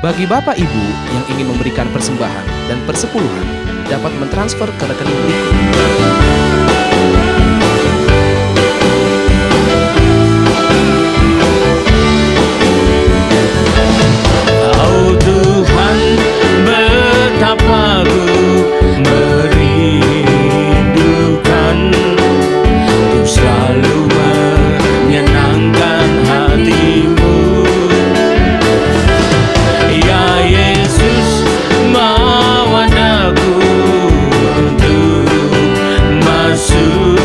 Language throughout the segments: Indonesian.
Bagi Bapak Ibu yang ingin memberikan persembahan dan persepuluhan, dapat mentransfer ke rekening berikut. Oh Tuhan, betapa ku merindukan untuk selalu menyenangkan hatimu. Ya Yesus, bawa aku untuk masuk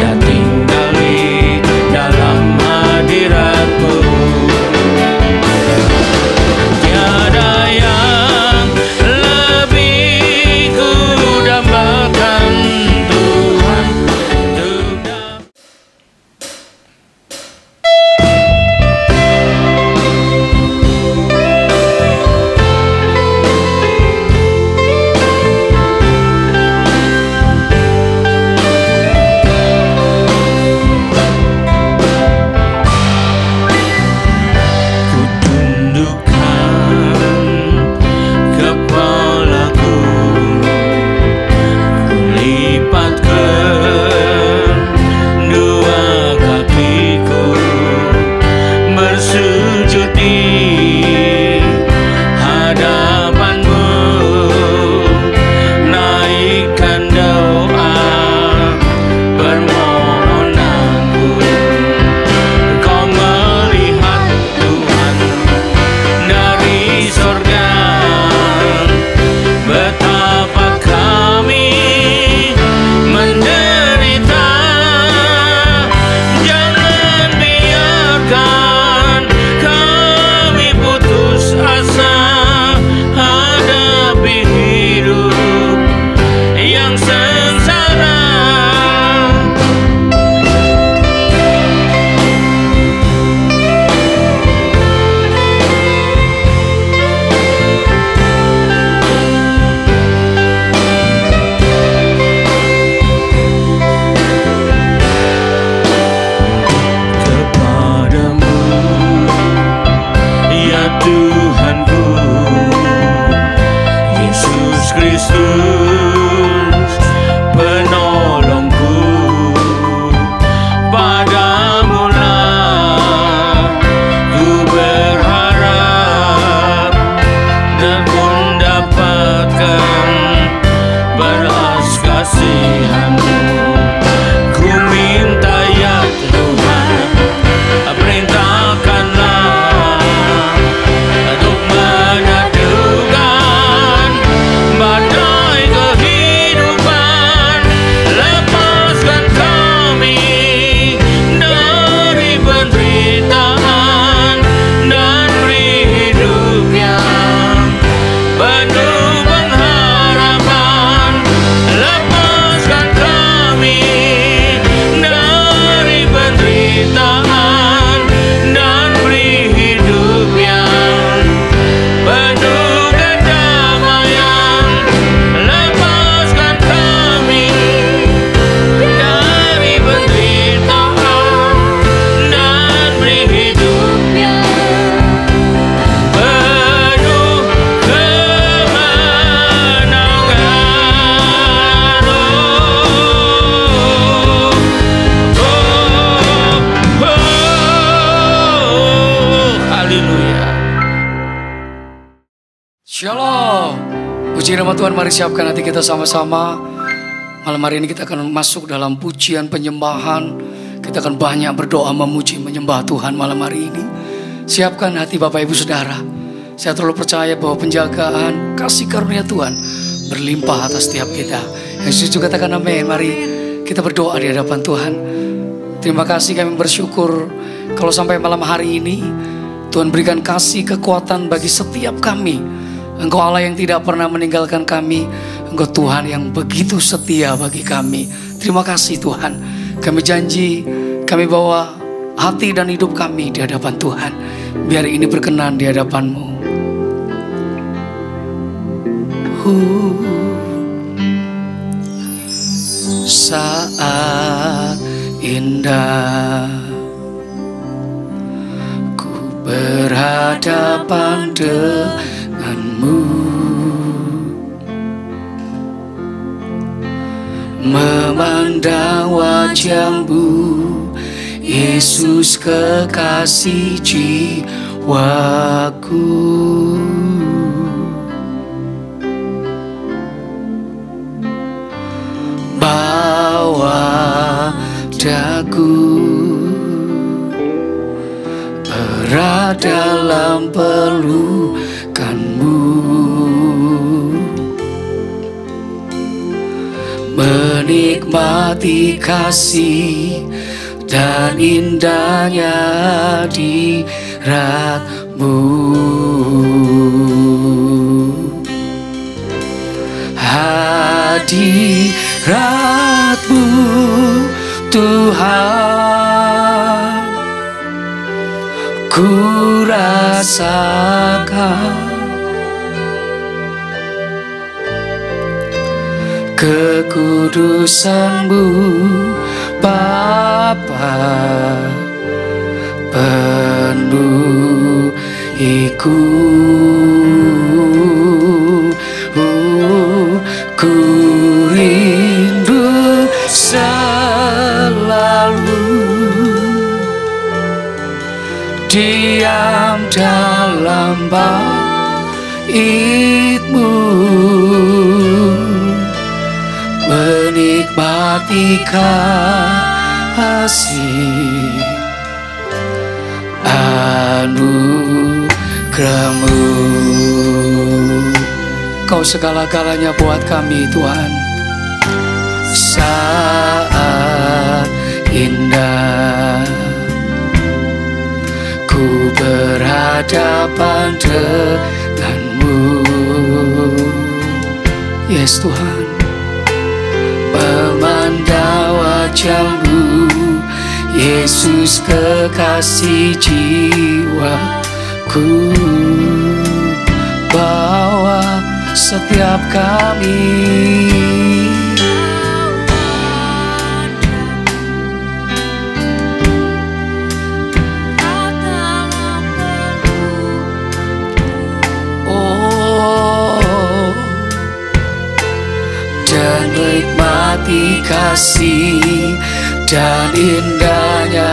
dan tinggal di dalam hadirat-Mu. Tiada yang lebih ku dambakan Tuhan untuk ku tundukkan kepalaku, ku lipatkan dua kakiku, bersujud di hadapan-Mu, naikkan doa permohonanku. Kau melihat Tuhan dari sorga, betapa kami menderita. Jangan biarkan kami putus asa hadapi hidup yang sengsara. Kepadamu, ya Tuhanku, Yesus Kristus, penolongku, padamu-lah ku berharap dan mendapatkan belas kasihan-Mu. Ku minta ya Tuhan, perintahkanlah untuk meneduhkan badai kehidupan. Lepaskan kami dari penderitaan dan beri hidup yang penuh pengharapan. Lepaskan kami dari penderitaan dan beri hidup yang penuh kedamaian. Lepaskan kami dari penderitaan dan beri hidup yang penuh kemenangan. Haleluya. Shalom. Puji nama Tuhan, mari siapkan hati kita sama-sama. Malam hari ini kita akan masuk dalam pujian penyembahan. Kita akan banyak berdoa, memuji, menyembah Tuhan malam hari ini. Siapkan hati Bapak Ibu Saudara. Saya terlalu percaya bahwa penjagaan kasih karunia Tuhan berlimpah atas setiap kita. Yang setuju katakan amin. Mari kita berdoa di hadapan Tuhan. Terima kasih, kami bersyukur kalau sampai malam hari ini Tuhan berikan kasih kekuatan bagi setiap kami. Engkau Allah yang tidak pernah meninggalkan kami. Engkau Tuhan yang begitu setia bagi kami. Terima kasih Tuhan. Kami janji, kami bawa hati dan hidup kami di hadapan Tuhan. Biar ini berkenan di hadapan-Mu. Saat indah ku berharap berhadapan denganmu, memandang wajahmu, Yesus kekasih jiwaku. Bawa daku erat dalam pelukanmu, menikmati kasih dan indahnya hadiratmu. Hadiratmu Tuhan, ku rasakan kekudusan-Mu Bapa, penuhiku. Ku rindu selalu diam dalam bait-Mu, menikmati kasih anugerah-Mu. Kau segala-galanya buat kami Tuhan. Saat indah ku berhadapan denganmu, yes Tuhan, memandang wajah-Mu, Yesus kekasih jiwaku. Bawa setiap kami dan nikmati kasih dan indahnya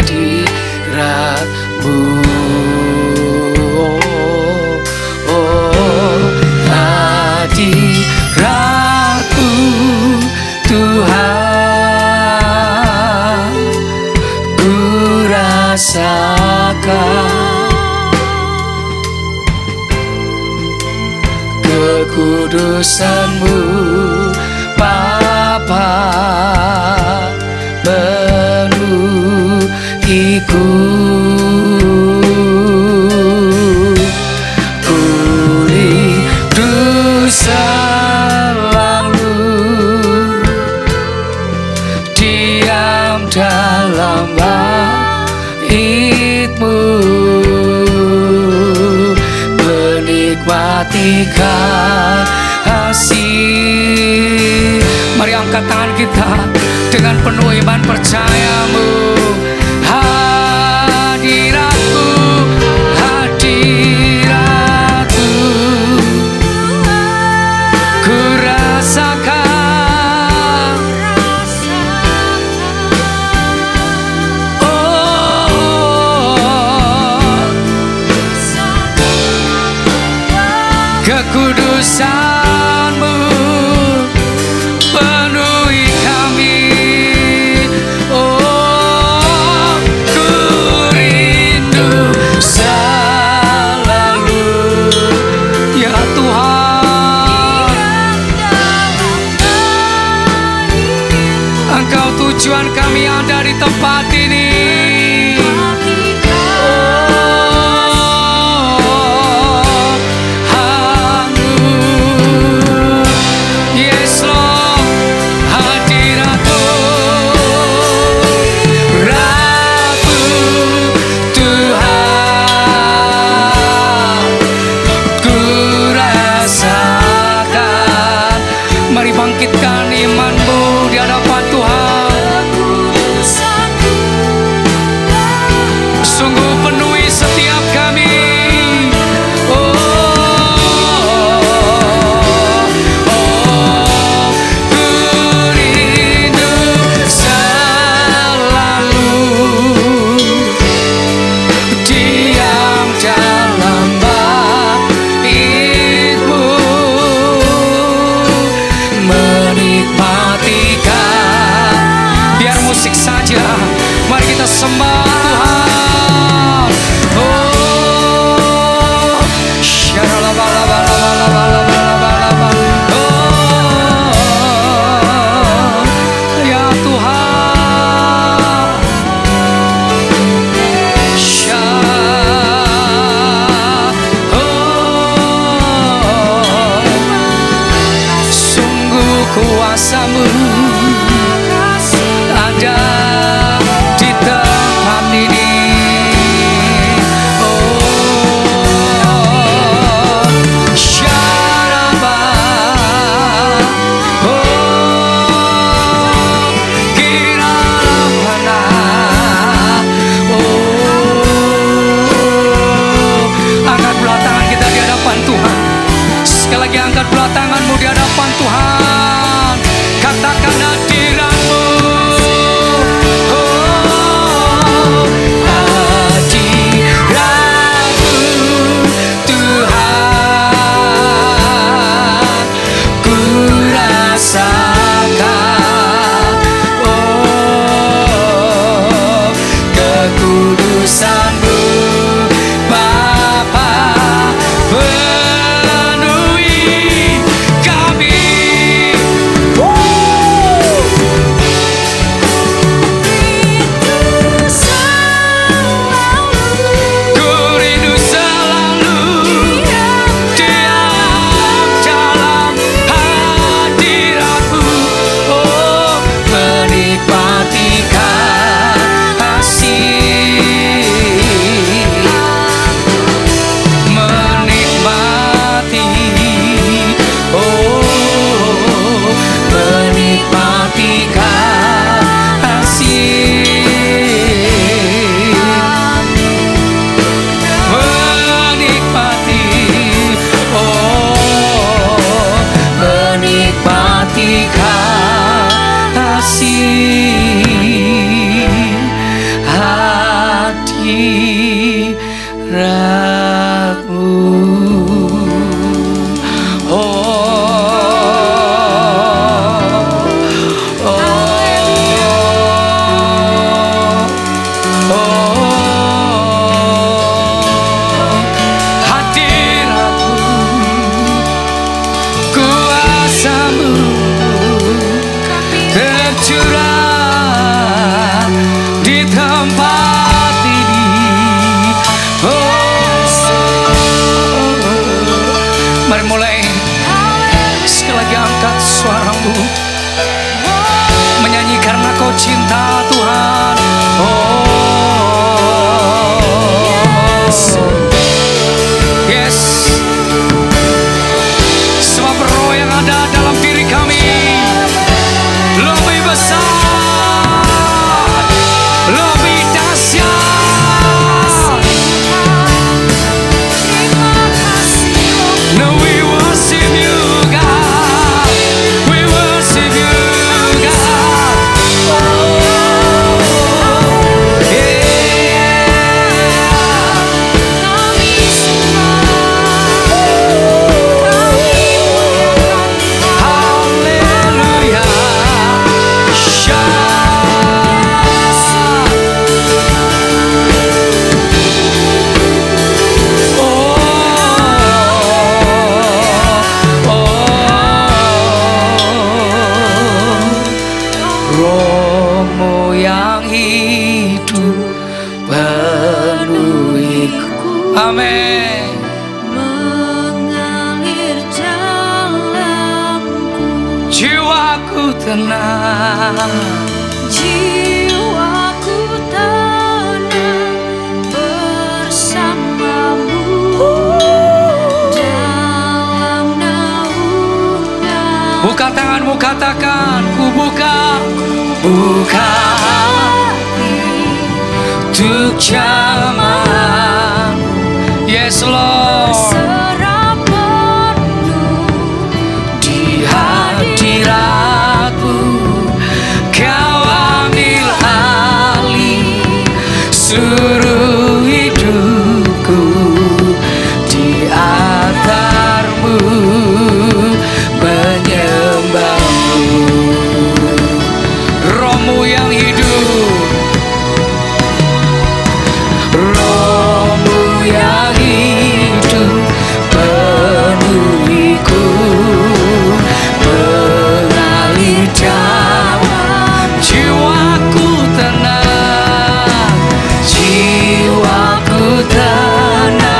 hadirat-Mu. Hadirat-Mu Tuhan, ku rasakan kekudusan-Mu Bapa, penuhiku. Ku rindu selalu diam dalam bait-Mu, menikmati kasih. Mari angkat tangan kita dengan penuh iman percaya-Mu. Hadirat-Mu, hadirat-Mu, ku rasakan. Oh, kekudusan-Mu penuhi kami. Oh, ku rindu selalu ya Tuhan. Engkau tujuan kami ada di tempat ini. Oh, anugerah angkat belah tanganmu di hadapan Tuhan. Katakan hadirat-Mu. Oh, hadirat-Mu Tuhan, ku rasakan. Oh, kekudusan-Mu Bapa, penuhi kami. Ku rindu selalu diam dalam hadirat-Mu. Oh, menikmati kasih, menikmati, oh, menikmati kasih, menikmati, oh, menikmati kasih hadirat-Mu. Tercurah di tempat ini. Mari mulai sekali lagi angkat suaramu, menyanyi karena Kau cinta Tuhan. Yes, sebab roh yang ada dalam diri kami lebih besar, lebih dahsyat. No, we worship you, God. We worship you, God. Oh, yeah. Hallelujah. Roh-Mu yang hidup penuhiku. Amin. Mengalir dalamku, Jiwaku tenang, jiwaku tenang bersamamu dalam naungan. buka tanganmu, katakan, ku buka untuk zaman. Yes, Lord. Berserah penuh Di hadirat-Mu Kau ambil alih seluruh hidupku. Di altar-Mu menyembah-Mu. Roh-Mu yang hidup, Roh-Mu yang hidup penuhiku, mengalir dalam jiwaku tenang, jiwaku tenang.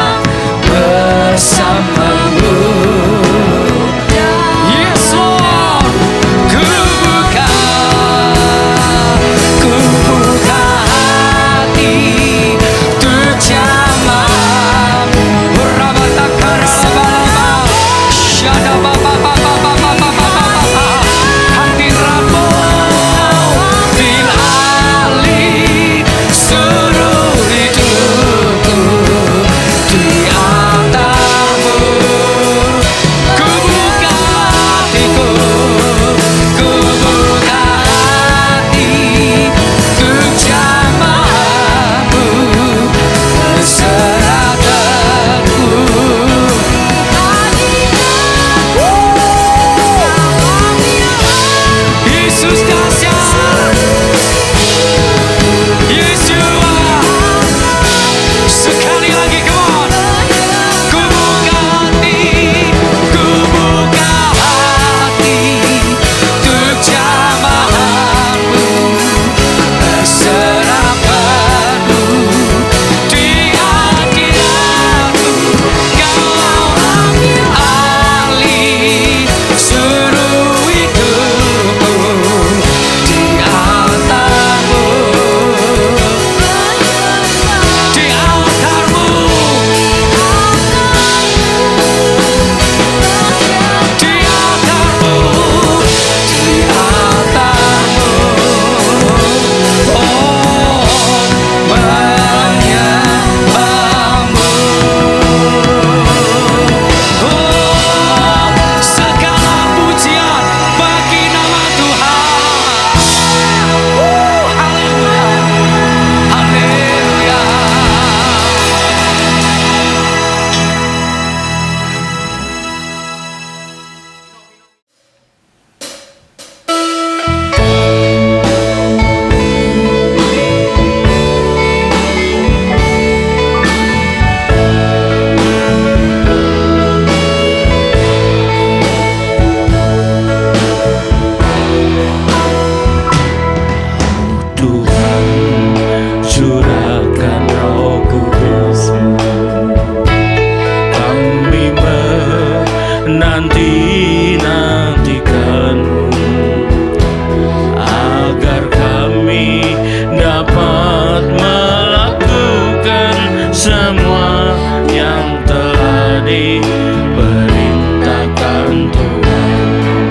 diperintahkan Tuhan.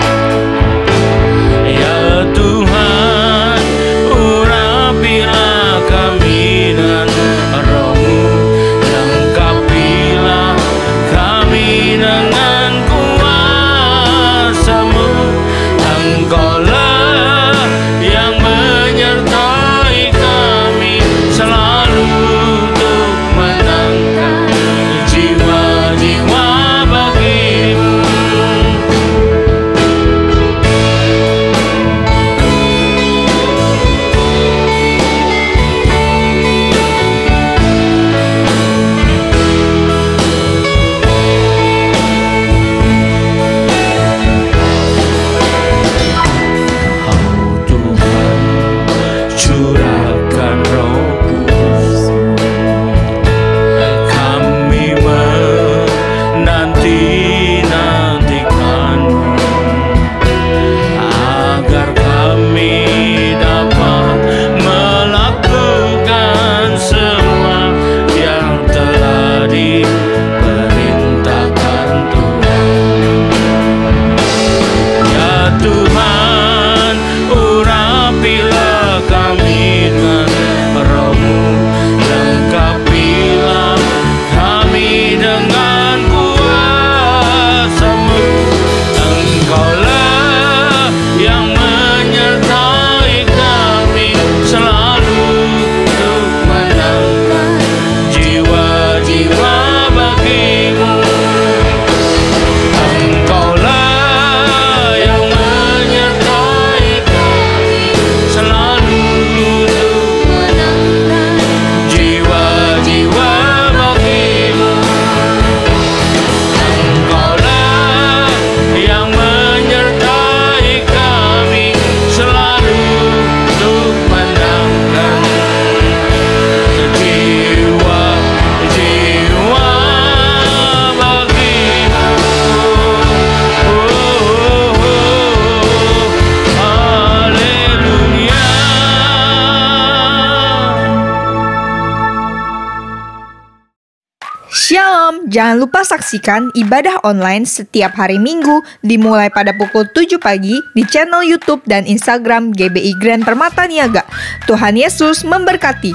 Ya Tuhan, urapilah kami dengan Roh-Mu, lengkapilah kami dengan kuasa-Mu. Engkaulah yang menyertai kami selalu untuk menangkan jiwa-jiwa bagi-Mu. Oh Tuhan, curahkan Roh Kudus, kami menanti-nantikan-Mu, agar kami dapat melakukan semua yang telah diperintahkan Tuhan. Ya Tuhan, urapilah kami dengan Roh-Mu, lengkapilah kami dengan kuasa-Mu. Engkaulah yang menyertai kami selalu untuk menangkan jiwa-jiwa bagi-Mu. Engkaulah yang menyertai kami selalu untuk menangkan jiwa-jiwa bagi-Mu. Engkaulah yang menyertai kami selalu untuk menangkan jiwa-jiwa bagi-Mu. Haleluya. Shalom, jangan lupa saksikan ibadah online setiap hari Minggu dimulai pada pukul 7 pagi di channel YouTube dan Instagram GBI Grand Permata Niaga. Tuhan Yesus memberkati.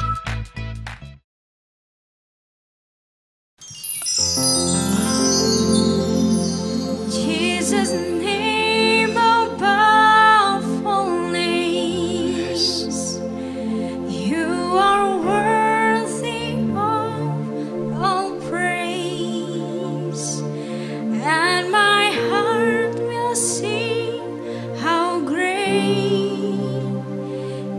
Jesus' name above all names. You are worthy of all praise, and my heart will sing how great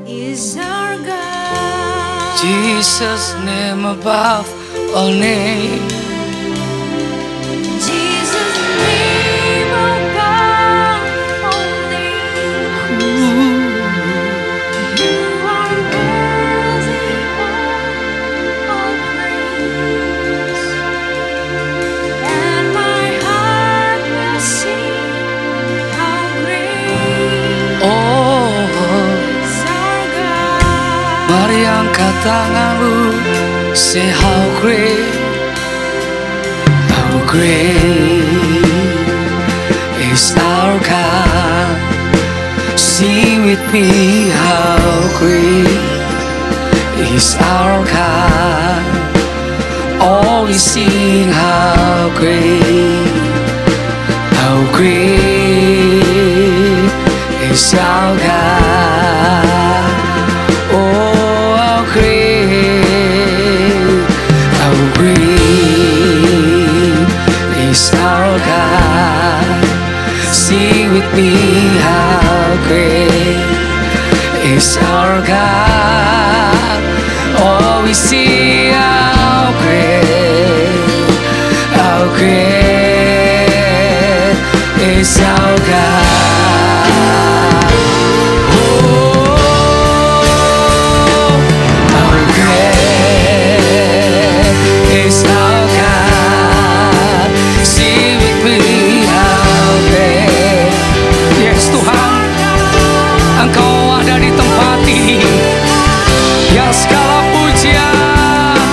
is our God. Jesus' name above all names. Jesus' name above all names. You are worthy of all praise, and my heart will sing how great Oh, is our God. mari angkat tanganmu, say how great is our God. Sing with me, how great is our God. All we sing, how great is our God. Oh, how great is our God. Sing with me, how great is our God. Oh, we see how great is our God. Oh, how great is our God. Sing with me, how great. Yes, Tuhan, Engkau ada di tempat ini. Ya, segala pujian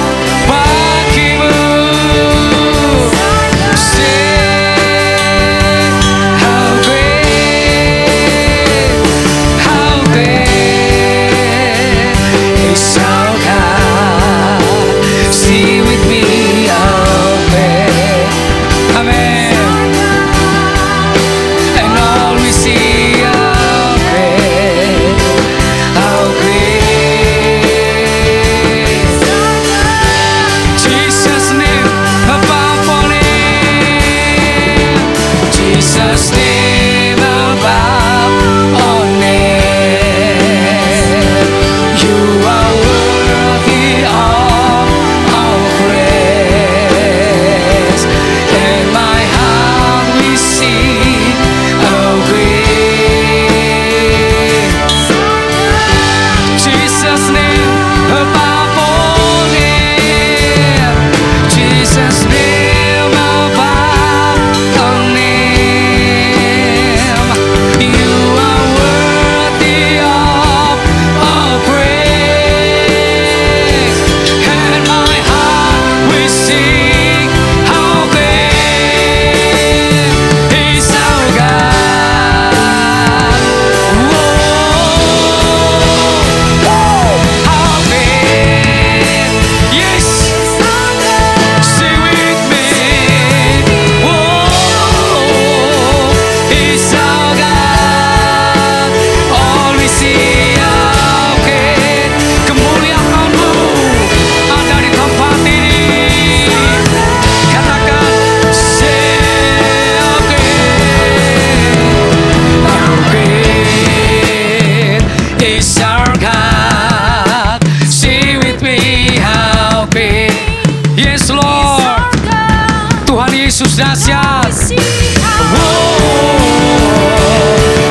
Yesus dahsyat.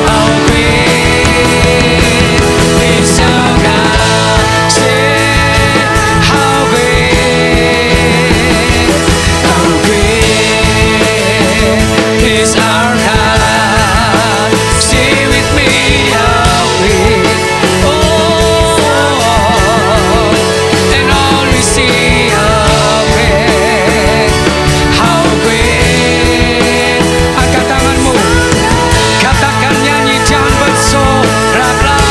How great is our God. Say, how great is our God. Say with me, how great. And all we see, how great. Angkat tanganmu, katakan, nyanyi, jangan bersoraklah.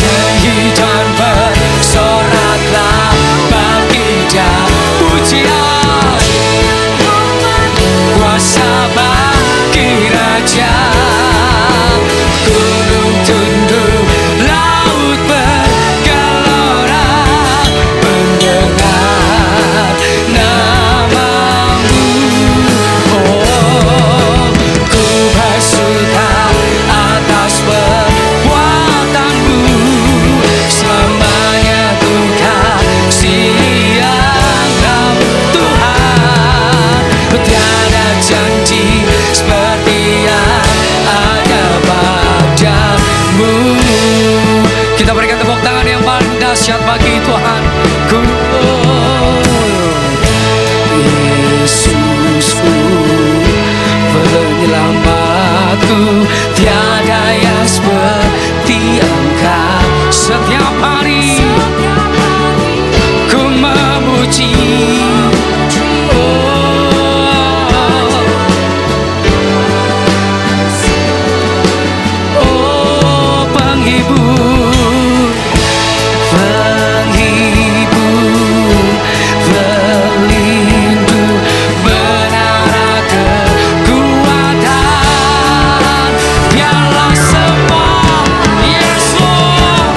Nyanyi dan bersoraklah bagi Dia pujian, kuasa bagi Raja. Gunung tunduk, laut bergelora mendengar namamu. Oh, ku bersuka atas perbuatanmu. Selamanya ku kasih Engkau Tuhan. Tiada janji seperti yang ada padamu. Kita berikan tepuk tangan yang paling dahsyat bagi Tuhan ku. Yesusku, penyelamatku, tiada yang seperti Engkau. Setiap hari ku memuji. Oh, penghibur, pelindung, menara kekuatan. Biarlah semua, yes Lord,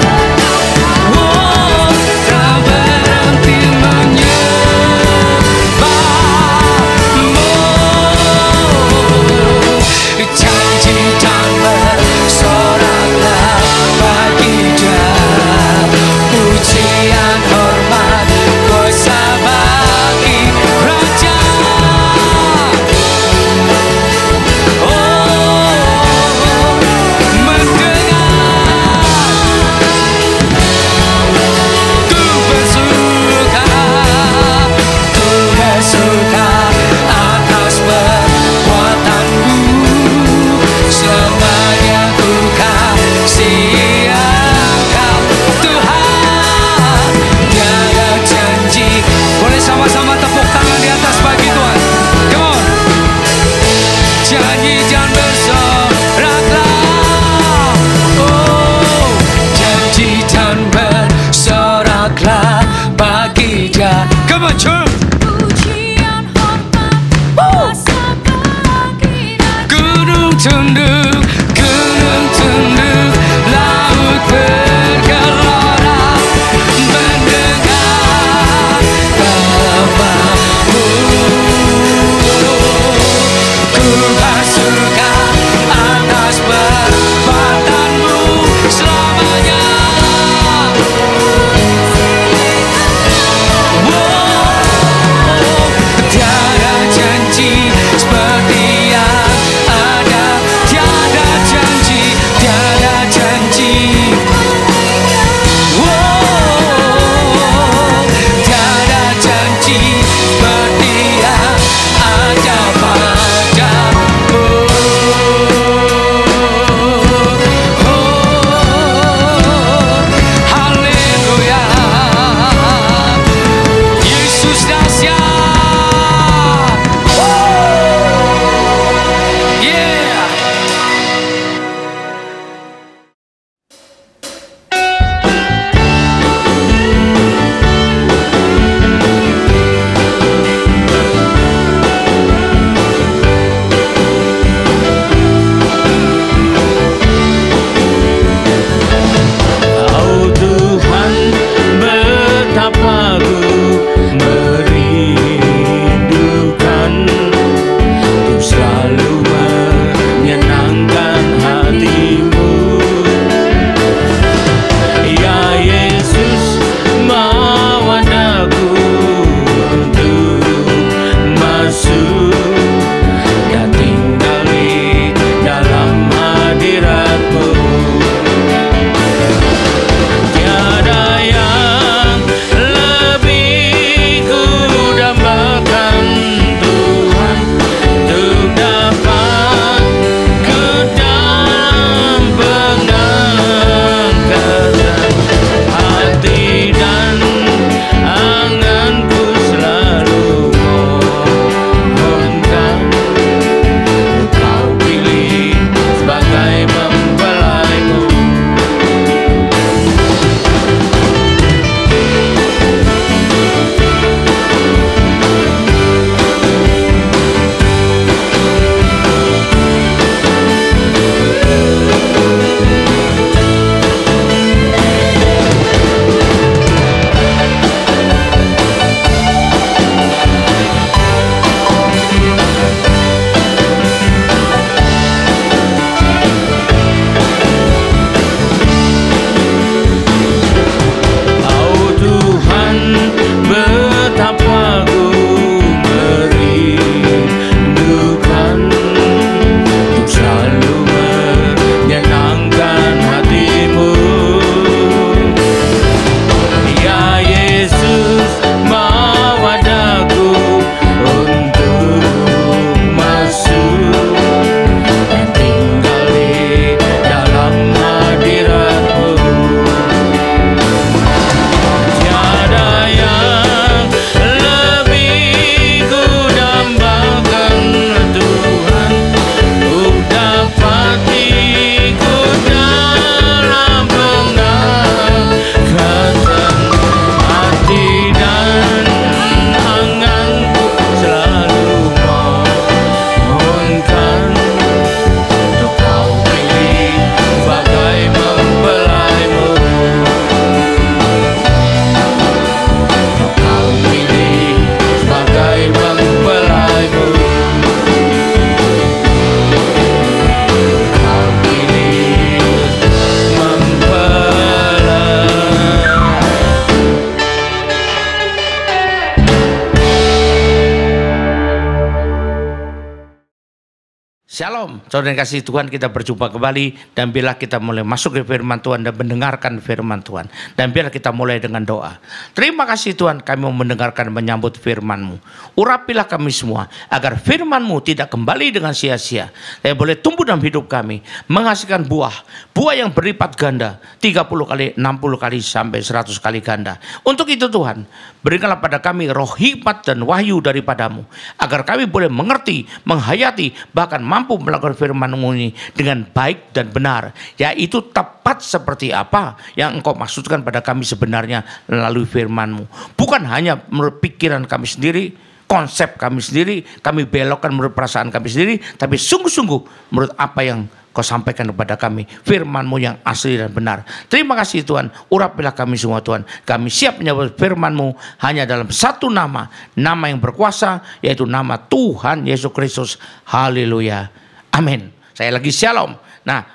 Shalom, saudara yang kasih Tuhan, kita berjumpa kembali. Dan bila kita mulai masuk ke firman Tuhan dan mendengarkan firman Tuhan, dan biar kita mulai dengan doa. Terima kasih Tuhan, kami mau mendengarkan menyambut firman-Mu. Urapilah kami semua, agar firman-Mu tidak kembali dengan sia-sia, tapi boleh tumbuh dalam hidup kami, menghasilkan buah yang berlipat ganda, 30 kali, 60 kali, sampai 100 kali ganda. Untuk itu Tuhan, berikanlah pada kami roh hikmat dan wahyu daripadamu, agar kami boleh mengerti, menghayati, bahkan mampu melakukan firman-Mu ini dengan baik dan benar, yaitu tepat seperti apa yang Engkau maksudkan pada kami sebenarnya melalui firman-Mu. Bukan hanya menurut pikiran kami sendiri, konsep kami sendiri, kami belokkan menurut perasaan kami sendiri, tapi sungguh-sungguh menurut apa yang Kau sampaikan kepada kami, firman-Mu yang asli dan benar. Terima kasih Tuhan, urapilah kami semua Tuhan. Kami siap menyambut firman-Mu hanya dalam satu nama, nama yang berkuasa, yaitu nama Tuhan Yesus Kristus. Haleluya, amin. Saya lagi shalom. Nah,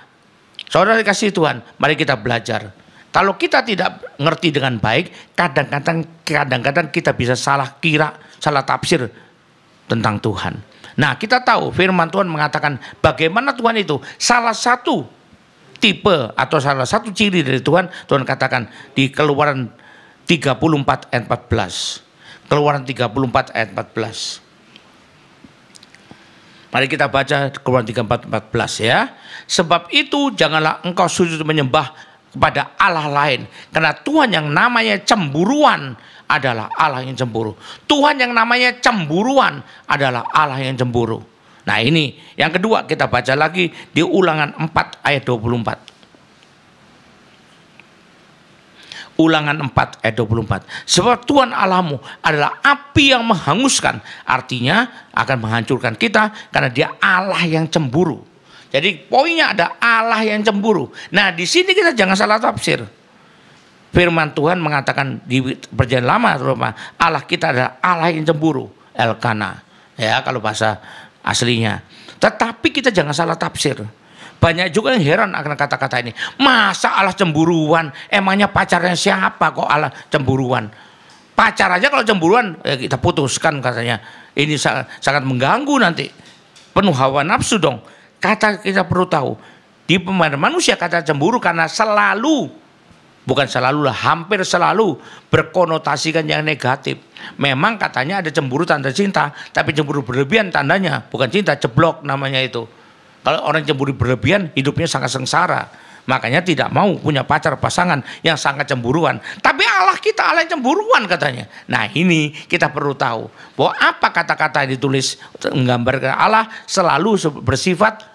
saudara dikasih Tuhan, mari kita belajar. Kalau kita tidak ngerti dengan baik, kadang-kadang kita bisa salah kira, salah tafsir tentang Tuhan. Nah, kita tahu firman Tuhan mengatakan bagaimana Tuhan itu. Salah satu tipe atau salah satu ciri dari Tuhan, Tuhan katakan di Keluaran 34 ayat 14. Keluaran 34 ayat 14. Mari kita baca Keluaran 34 14 ya. Sebab itu janganlah engkau sujud menyembah kepada Allah lain, karena Tuhan yang namanya cemburuan adalah Allah yang cemburu. Tuhan yang namanya cemburuan adalah Allah yang cemburu. Nah, ini yang kedua, kita baca lagi di Ulangan 4 ayat 24. Ulangan 4 ayat 24. Sebab Tuhan Allahmu adalah api yang menghanguskan, artinya akan menghancurkan kita, karena Dia Allah yang cemburu. Jadi poinnya ada Allah yang cemburu. Nah, di sini kita jangan salah tafsir. Firman Tuhan mengatakan di Perjanjian Lama terutama, Allah kita adalah Allah yang cemburu, Elkana, ya kalau bahasa aslinya. Tetapi kita jangan salah tafsir. Banyak juga yang heran akan kata-kata ini. Masa Allah cemburuan? Emangnya pacarnya siapa kok Allah cemburuan? Pacar aja kalau cemburuan kita putuskan katanya. Ini sangat mengganggu nanti. Penuh hawa nafsu dong. Kata kita perlu tahu, di pemahaman manusia kata cemburu karena selalu, bukan selalu lah, hampir selalu berkonotasikan yang negatif. Memang katanya ada cemburu tanda cinta, tapi cemburu berlebihan tandanya bukan cinta, jeblok namanya itu. Kalau orang cemburu berlebihan, hidupnya sangat sengsara. Makanya tidak mau punya pacar pasangan yang sangat cemburuan. Tapi Allah kita Allah yang cemburuan katanya. Nah, ini kita perlu tahu bahwa apa kata-kata yang ditulis menggambarkan Allah selalu bersifat,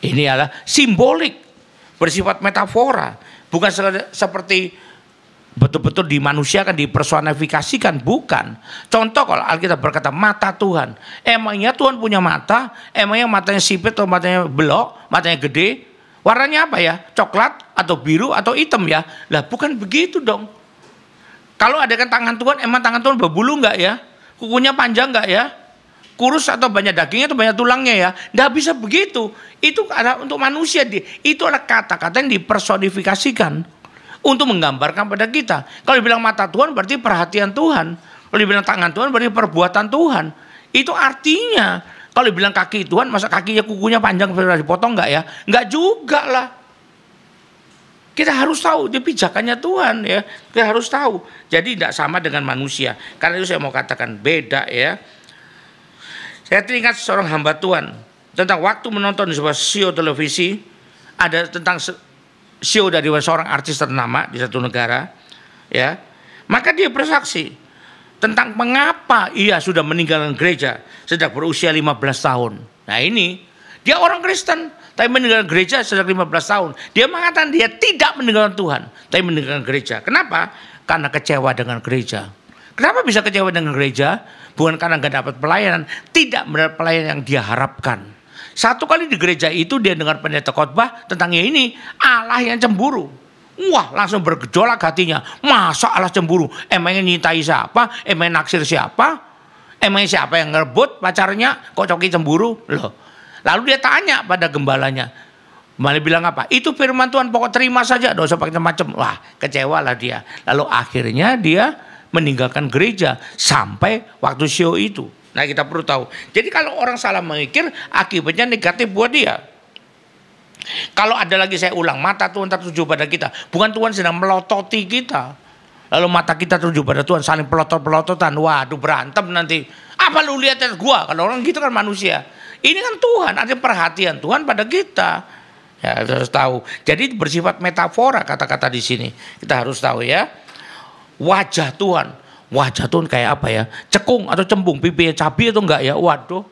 ini adalah simbolik, bersifat metafora, bukan seperti betul-betul dimanusiakan, dipersonifikasikan, bukan. Contoh kalau Alkitab berkata mata Tuhan, emangnya Tuhan punya mata? Emangnya matanya sipit atau matanya belok, matanya gede? Warnanya apa ya? Coklat atau biru atau hitam ya? Lah bukan begitu dong. Kalau ada kan tangan Tuhan, emang tangan Tuhan berbulu enggak ya? Kukunya panjang enggak ya? Kurus atau banyak dagingnya atau banyak tulangnya ya? Nggak bisa begitu. Itu ada untuk manusia. Itu adalah kata-kata yang dipersonifikasikan untuk menggambarkan pada kita. Kalau dibilang mata Tuhan berarti perhatian Tuhan. Kalau dibilang tangan Tuhan berarti perbuatan Tuhan. Itu artinya kalau dibilang kaki Tuhan, masa kakinya kukunya panjang dipotong nggak ya? Nggak juga lah. Kita harus tahu dia pijakannya Tuhan ya. Kita harus tahu. Jadi tidak sama dengan manusia. Karena itu saya mau katakan beda ya. Saya teringat seorang hamba Tuhan tentang waktu menonton sebuah show televisi, ada tentang show dari seorang artis ternama di satu negara, ya. Maka dia bersaksi tentang mengapa ia sudah meninggalkan gereja sejak berusia 15 tahun. Nah, ini dia orang Kristen tapi meninggalkan gereja sejak 15 tahun. Dia mengatakan dia tidak meninggalkan Tuhan, tapi meninggalkan gereja. Kenapa? Karena kecewa dengan gereja. Kenapa bisa kecewa dengan gereja? Bukan karena nggak dapat pelayanan, tidak mendapat pelayanan yang dia harapkan. Satu kali di gereja itu dia dengar pendeta khotbah tentang ini Allah yang cemburu. Wah, langsung bergejolak hatinya. Masa Allah cemburu? Emangnya nyintai siapa? Emangnya naksir siapa? Emangnya siapa yang ngerebut pacarnya? Kok Coki cemburu? Loh. Lalu dia tanya pada gembalanya. Gembala bilang apa? Itu firman Tuhan, pokok terima saja, dosa pakai macam-macam. Wah, kecewalah dia. Lalu akhirnya dia meninggalkan gereja sampai waktu show itu. Nah, kita perlu tahu. Jadi kalau orang salah memikir, akibatnya negatif buat dia. Kalau ada lagi, saya ulang, mata Tuhan tertuju pada kita. Bukan Tuhan sedang melototi kita. Lalu mata kita tertuju pada Tuhan, saling pelotot-pelototan. Waduh, berantem nanti. Apa lu lihat gua? Kalau orang gitu kan manusia. Ini kan Tuhan, ada perhatian Tuhan pada kita. Ya, kita harus tahu. Jadi bersifat metafora kata-kata di sini. Kita harus tahu ya. Wajah Tuhan kayak apa ya? Cekung atau cembung, pipinya cabi atau enggak ya? Waduh.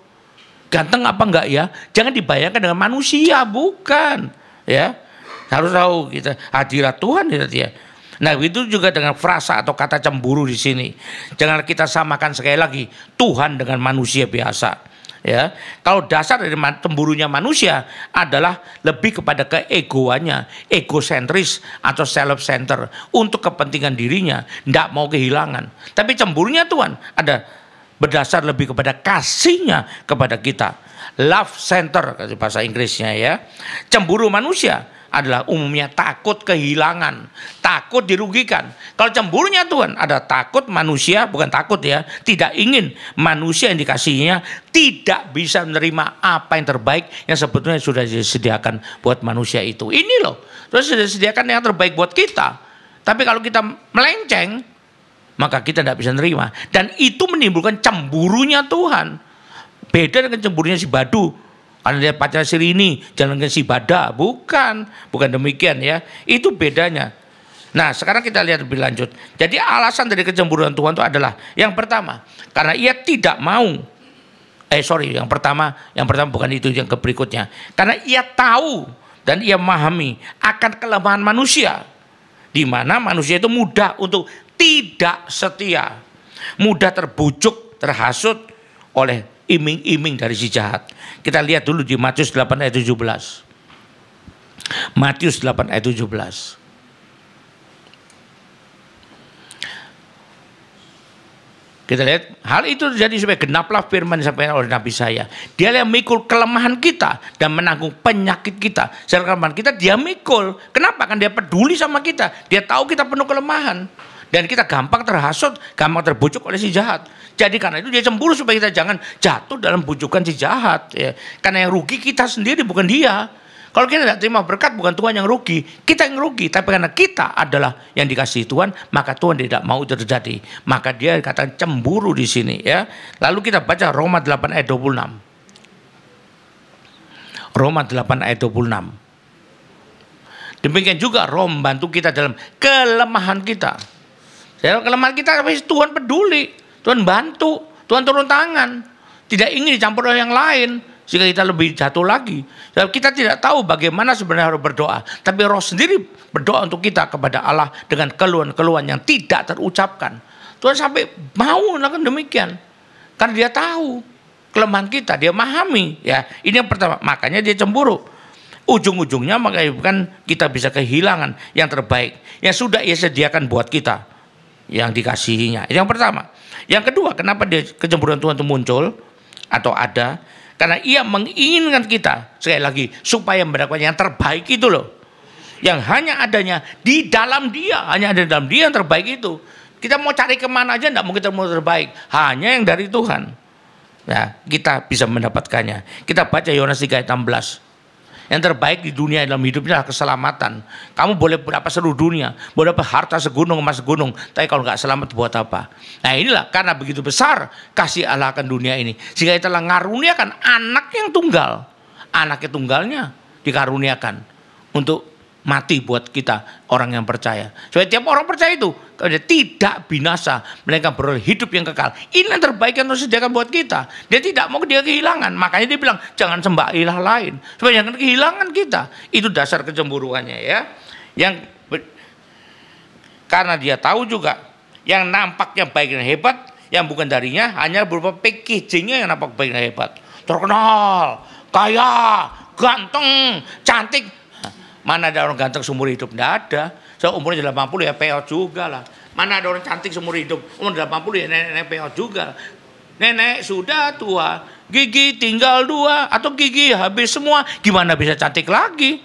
Ganteng apa enggak ya? Jangan dibayangkan dengan manusia, bukan. Ya. Harus tahu kita hadirat Tuhan ya. Nah, itu juga dengan frasa atau kata cemburu di sini. Jangan kita samakan sekali lagi Tuhan dengan manusia biasa. Ya, kalau dasar dari cemburunya manusia adalah lebih kepada keegoannya, egosentris atau self center untuk kepentingan dirinya, tidak mau kehilangan. Tapi cemburunya Tuhan ada berdasar lebih kepada kasihnya kepada kita, love center bahasa Inggrisnya ya. Cemburu manusia adalah umumnya takut kehilangan, takut dirugikan. Kalau cemburunya Tuhan ada takut manusia, bukan takut ya, tidak ingin manusia yang dikasihinya tidak bisa menerima apa yang terbaik yang sebetulnya sudah disediakan buat manusia itu. Ini loh, terus sudah disediakan yang terbaik buat kita. Tapi kalau kita melenceng, maka kita tidak bisa menerima. Dan itu menimbulkan cemburunya Tuhan. Beda dengan cemburunya si Badu. Karena dia pacar si Rini, jangan dengan si Bada. Bukan demikian ya. Itu bedanya. Nah, sekarang kita lihat lebih lanjut. Jadi alasan dari kecemburuan Tuhan itu adalah yang pertama, karena ia tidak mau. Yang pertama bukan itu, yang berikutnya. Karena ia tahu dan ia memahami akan kelemahan manusia, di mana manusia itu mudah untuk tidak setia, mudah terbujuk, terhasut oleh iming-iming dari si jahat. Kita lihat dulu di Matius 8 ayat 17. Matius 8 ayat 17. Kita lihat, hal itu terjadi supaya genaplah firman yang disampaikan oleh Nabi saya. Dia yang mikul kelemahan kita dan menanggung penyakit kita. Secara kelemahan kita dia mikul. Kenapa? Kan dia peduli sama kita. Dia tahu kita penuh kelemahan. Dan kita gampang terhasut, gampang terbujuk oleh si jahat. Jadi karena itu dia cemburu supaya kita jangan jatuh dalam bujukan si jahat. Ya. Karena yang rugi kita sendiri, bukan dia. Kalau kita tidak terima berkat, bukan Tuhan yang rugi, kita yang rugi. Tapi karena kita adalah yang dikasihi Tuhan, maka Tuhan tidak mau itu terjadi. Maka dia katakan cemburu di sini. Ya. Lalu kita baca Roma 8 ayat 26. Roma 8 ayat 26. Demikian juga Roh membantu kita dalam kelemahan kita. Dalam kelemahan kita, Tuhan peduli, Tuhan bantu, Tuhan turun tangan. Tidak ingin dicampur oleh yang lain, sehingga kita lebih jatuh lagi. Kita tidak tahu bagaimana sebenarnya harus berdoa. Tapi Roh sendiri berdoa untuk kita kepada Allah dengan keluhan-keluhan yang tidak terucapkan. Tuhan sampai mau melakukan demikian. Karena dia tahu kelemahan kita, dia memahami. Ya, ini yang pertama, makanya dia cemburu. Ujung-ujungnya mengakibatkan kita bisa kehilangan yang terbaik yang sudah ia sediakan buat kita, yang dikasihinya. Yang pertama. Yang kedua, kenapa dia kecemburuan Tuhan itu muncul atau ada? Karena ia menginginkan kita, sekali lagi, supaya mendapatkan yang terbaik itu loh. Yang hanya adanya di dalam dia, hanya ada di dalam dia yang terbaik itu. Kita mau cari kemana aja tidak mungkin ketemu terbaik, hanya yang dari Tuhan. Nah, kita bisa mendapatkannya. Kita baca Yohanes 3 ayat 16. Yang terbaik di dunia dalam hidupnya adalah keselamatan. Kamu boleh berapa seluruh dunia, boleh dapat harta segunung emas segunung, tapi kalau nggak selamat buat apa? Nah, inilah karena begitu besar kasih Allah akan dunia ini, sehingga kita telah ngaruniakan anak yang tunggal. Anaknya tunggalnya dikaruniakan untuk mati buat kita orang yang percaya. Supaya tiap orang percaya itu dia tidak binasa, mereka beroleh hidup yang kekal. Ini yang terbaik yang Tuhan sediakan buat kita. Dia tidak mau dia kehilangan. Makanya dia bilang jangan sembah ilah lain, supaya jangan kehilangan kita. Itu dasar kecemburuannya ya. Karena dia tahu juga yang nampaknya baik dan hebat, yang bukan darinya hanya berupa packagingnya yang nampak baik dan hebat. Terkenal, kaya, ganteng, cantik. Mana ada orang ganteng seumur hidup? Tidak ada. So, umurnya 80 ya peot juga lah. Mana ada orang cantik seumur hidup? Umur 80 ya nenek peot juga. Nenek sudah tua, gigi tinggal 2 atau gigi habis semua. Gimana bisa cantik lagi?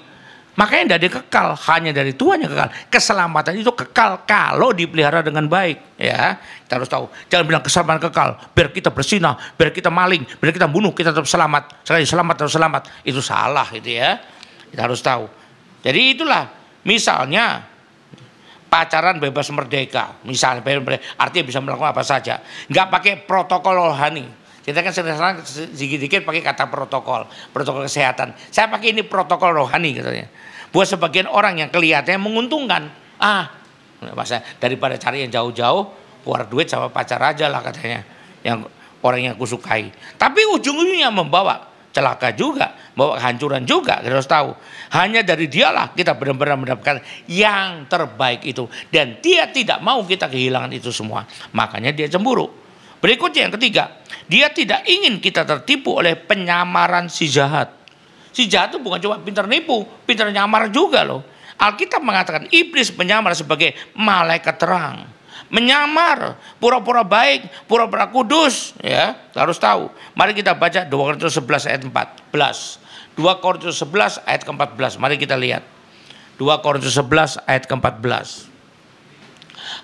Makanya dari kekal, hanya dari Tuhan yang kekal. Keselamatan itu kekal kalau dipelihara dengan baik. Ya, kita harus tahu. Jangan bilang keselamatan kekal, biar kita bersinah, biar kita maling, biar kita bunuh, kita tetap selamat. Sekali selamat terus selamat. Itu salah itu ya. Kita harus tahu. Jadi itulah, misalnya pacaran bebas merdeka, misalnya artinya bisa melakukan apa saja, nggak pakai protokol rohani. Kita kan sering-sering sedikit-sedikit pakai kata protokol kesehatan. Saya pakai ini protokol rohani katanya. Buat sebagian orang yang kelihatannya menguntungkan, masa daripada cari yang jauh-jauh, keluar duit sama pacar aja lah katanya, yang orang yang aku sukai. Tapi ujung-ujungnya membawa celaka juga, membawa kehancuran juga. Kita harus tahu, hanya dari dialah kita benar-benar mendapatkan yang terbaik itu, dan dia tidak mau kita kehilangan itu semua. Makanya dia cemburu. Berikutnya yang ketiga, dia tidak ingin kita tertipu oleh penyamaran si jahat. Si jahat itu bukan cuma pintar nipu, pintar nyamar juga loh. Alkitab mengatakan iblis menyamar sebagai malaikat terang. Menyamar, pura-pura baik, pura-pura kudus. Ya, harus tahu. Mari kita baca 2 Korintus 11 ayat 14. 2 Korintus 11 ayat ke-14. Mari kita lihat. 2 Korintus 11 ayat ke-14.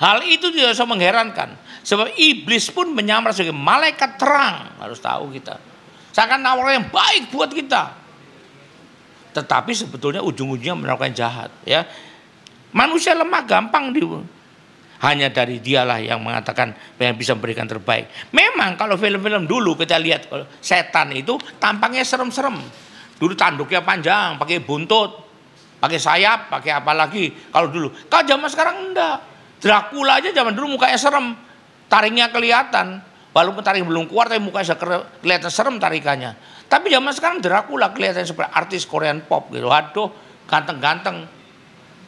Hal itu tidak usah mengherankan. Sebab iblis pun menyamar sebagai malaikat terang. Harus tahu kita. Seakan nawarin yang baik buat kita. Tetapi sebetulnya ujung-ujungnya melakukan jahat. Ya, manusia lemah, gampang hanya dari dialah yang mengatakan yang bisa memberikan terbaik. Memang kalau film-film dulu kita lihat setan itu tampangnya serem-serem. Dulu tanduknya panjang, pakai buntut, pakai sayap, pakai apa lagi. Kalau dulu, kalau zaman sekarang enggak. Dracula aja zaman dulu mukanya serem, taringnya kelihatan. Walaupun taring belum keluar, tapi mukanya kelihatan serem tarikannya. Tapi zaman sekarang Dracula kelihatan seperti artis Korean pop gitu. Waduh, ganteng-ganteng.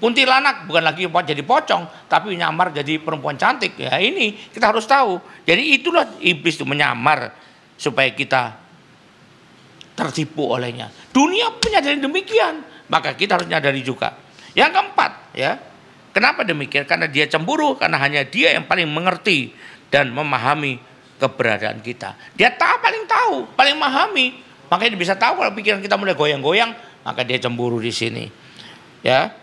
Kuntilanak bukan lagi jadi pocong, tapi nyamar jadi perempuan cantik. Ya ini kita harus tahu. Jadi itulah iblis itu menyamar supaya kita tertipu olehnya. Dunia menyadari demikian, maka kita harus nyadari juga. Yang keempat, ya, kenapa demikian? Karena dia cemburu, karena hanya dia yang paling mengerti dan memahami keberadaan kita. Dia paling tahu, paling memahami. Makanya dia bisa tahu kalau pikiran kita mulai goyang-goyang, maka dia cemburu di sini. Ya.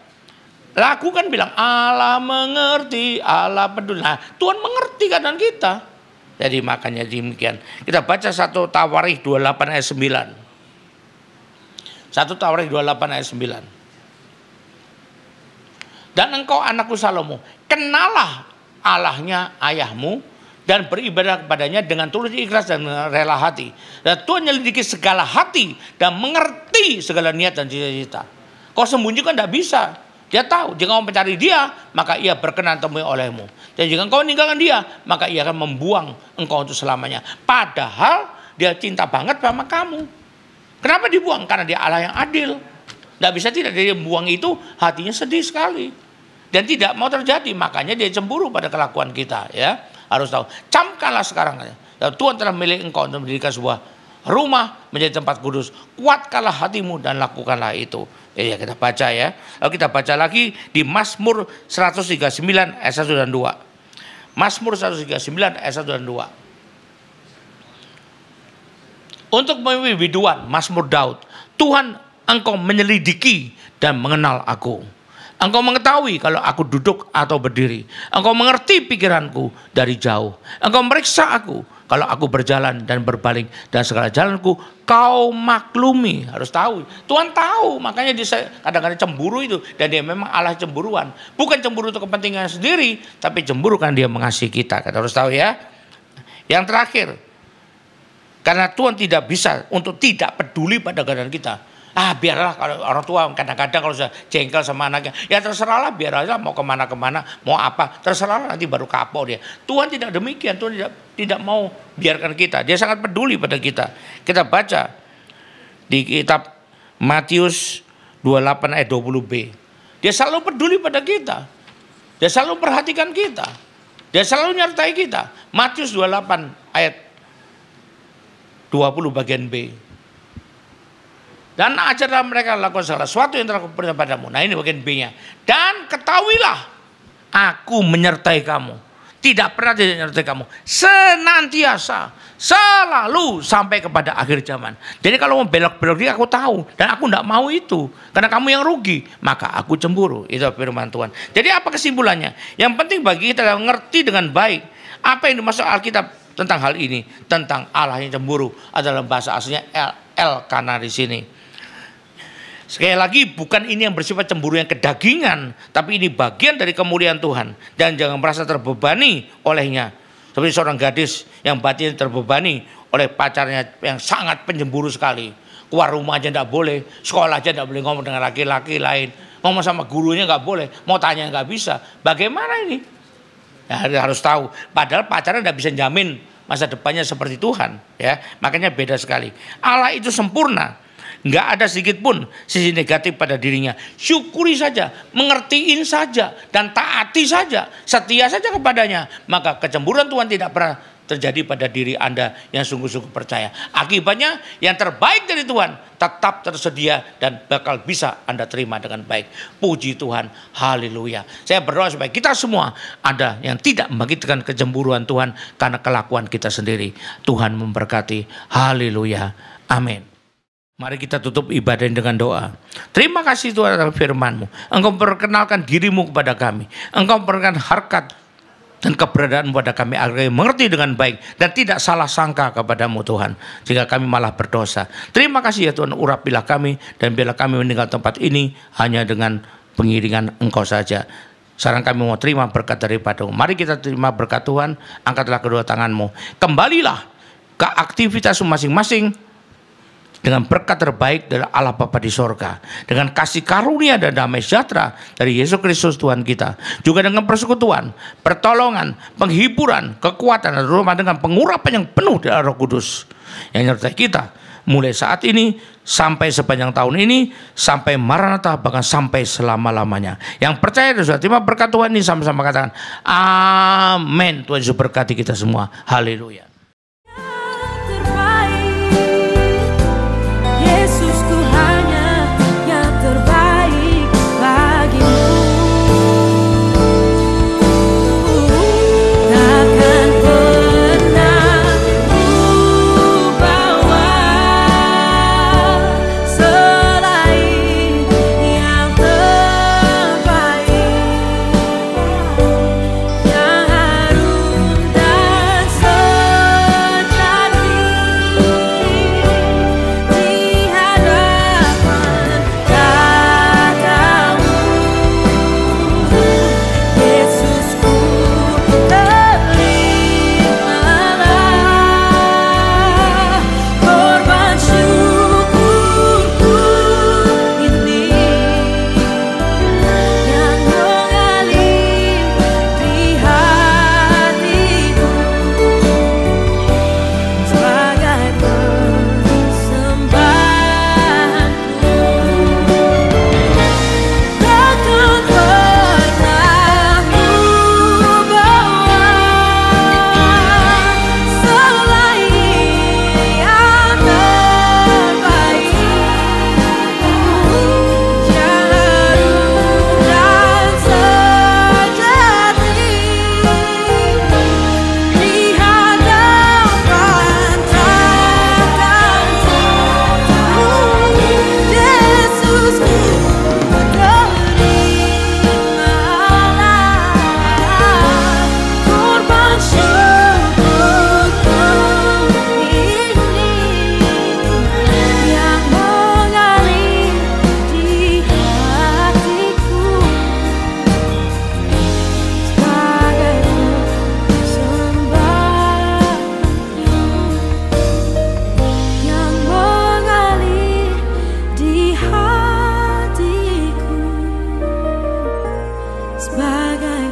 Lagu kan bilang Allah mengerti, Allah peduli. Nah, Tuhan mengerti keadaan kita. Jadi makanya demikian. Kita baca 1 Tawarikh 28 ayat 9. 1 Tawarikh 28 ayat 9. Dan engkau anakku Salomo, kenalah Allahnya ayahmu dan beribadah kepadanya dengan tulus ikhlas dan rela hati. Dan Tuhan menyelidiki segala hati dan mengerti segala niat dan cita-cita. Kau sembunyikan tidak bisa. Dia tahu, jika kau mencari dia, maka ia berkenan temui olehmu. Dan jika kau meninggalkan dia, maka ia akan membuang engkau untuk selamanya. Padahal dia cinta banget sama kamu. Kenapa dibuang? Karena dia Allah yang adil. Tidak bisa tidak dia buang itu, hatinya sedih sekali. Dan tidak mau terjadi, makanya dia cemburu pada kelakuan kita. Ya, harus tahu. Camkanlah sekarang. Tuhan telah memilih engkau untuk mendirikan sebuah rumah menjadi tempat kudus. Kuatkanlah hatimu dan lakukanlah itu. Ya, kita baca ya. Lalu kita baca lagi di Mazmur 139 ayat 1 dan 2. Mazmur 139 ayat 1 dan 2. Untuk memimpin biduan, Mazmur Daud. Tuhan, engkau menyelidiki dan mengenal aku. Engkau mengetahui kalau aku duduk atau berdiri. Engkau mengerti pikiranku dari jauh. Engkau meriksa aku kalau aku berjalan dan berbaling, dan segala jalanku kau maklumi. Harus tahu. Tuhan tahu, makanya dia kadang-kadang cemburu itu. Dan dia memang Allah cemburuan. Bukan cemburu untuk kepentingan sendiri, tapi cemburu karena dia mengasihi kita. Kita harus tahu ya. Yang terakhir, karena Tuhan tidak bisa untuk tidak peduli pada keadaan kita. Biarlah kalau orang tua kadang-kadang kalau sudah jengkel sama anaknya, ya terserahlah, biar aja mau kemana-kemana, mau apa, terserahlah, nanti baru kapok dia. Tuhan tidak demikian, Tuhan tidak mau biarkan kita. Dia sangat peduli pada kita. Kita baca di kitab Matius 28 ayat 20b. Dia selalu peduli pada kita. Dia selalu perhatikan kita. Dia selalu nyertai kita. Matius 28 ayat 20 bagian B. Dan ajarlah mereka lakukan segala sesuatu yang telah kuperintahkan padamu. Nah ini bagian B-nya. Dan ketahuilah, aku menyertai kamu. tidak pernah tidak menyertai kamu, senantiasa, selalu sampai kepada akhir zaman. Jadi kalau mau belok-belok dia aku tahu, dan aku tidak mau itu, karena kamu yang rugi, maka aku cemburu. Itu firman Tuhan. Jadi apa kesimpulannya? Yang penting bagi kita adalah mengerti dengan baik apa yang dimaksud Alkitab tentang hal ini, tentang Allah yang cemburu adalah bahasa aslinya Elkana di sini. Sekali lagi, bukan ini yang bersifat cemburu yang kedagingan, tapi ini bagian dari kemuliaan Tuhan. Dan jangan merasa terbebani olehnya. Seperti seorang gadis yang batin terbebani oleh pacarnya yang sangat pencemburu sekali. Keluar rumah aja tidak boleh, sekolah aja tidak boleh ngomong dengan laki-laki lain. Ngomong sama gurunya nggak boleh, mau tanya nggak bisa. Bagaimana ini? Ya, harus tahu. Padahal pacarnya tidak bisa jamin masa depannya seperti Tuhan. Ya, makanya beda sekali. Allah itu sempurna. Nggak ada sedikit pun sisi negatif pada dirinya. Syukuri saja, mengertiin saja, dan taati saja, setia saja kepadanya. Maka kecemburuan Tuhan tidak pernah terjadi pada diri Anda yang sungguh-sungguh percaya. Akibatnya yang terbaik dari Tuhan tetap tersedia dan bakal bisa Anda terima dengan baik. Puji Tuhan, haleluya. Saya berdoa supaya kita semua ada yang tidak membangkitkan kecemburuan Tuhan karena kelakuan kita sendiri. Tuhan memberkati, haleluya, amin. Mari kita tutup ibadah ini dengan doa. Terima kasih Tuhan atas firman-Mu. Engkau perkenalkan diri-Mu kepada kami. Engkau memberikan harkat dan keberadaan kepada kami agar kami mengerti dengan baik dan tidak salah sangka kepada-Mu Tuhan, sehingga kami malah berdosa. Terima kasih ya Tuhan, urapilah kami dan biarlah kami meninggal tempat ini hanya dengan pengiringan Engkau saja. Sekarang kami mau terima berkat daripada-Mu. Mari kita terima berkat Tuhan. Angkatlah kedua tangan-Mu. Kembalilah ke aktivitas masing-masing dengan berkat terbaik dari Allah Bapa di sorga, dengan kasih karunia dan damai sejahtera dari Yesus Kristus Tuhan kita, juga dengan persekutuan, pertolongan, penghiburan, kekuatan, dan rumah dengan pengurapan yang penuh dari Roh Kudus yang menyertai kita mulai saat ini sampai sepanjang tahun ini, sampai Maranatha, bahkan sampai selama-lamanya. Yang percaya dan sudah terima berkat Tuhan ini sama-sama katakan amin. Tuhan Yesus berkati kita semua, haleluya. sebagai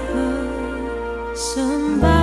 persembahyan.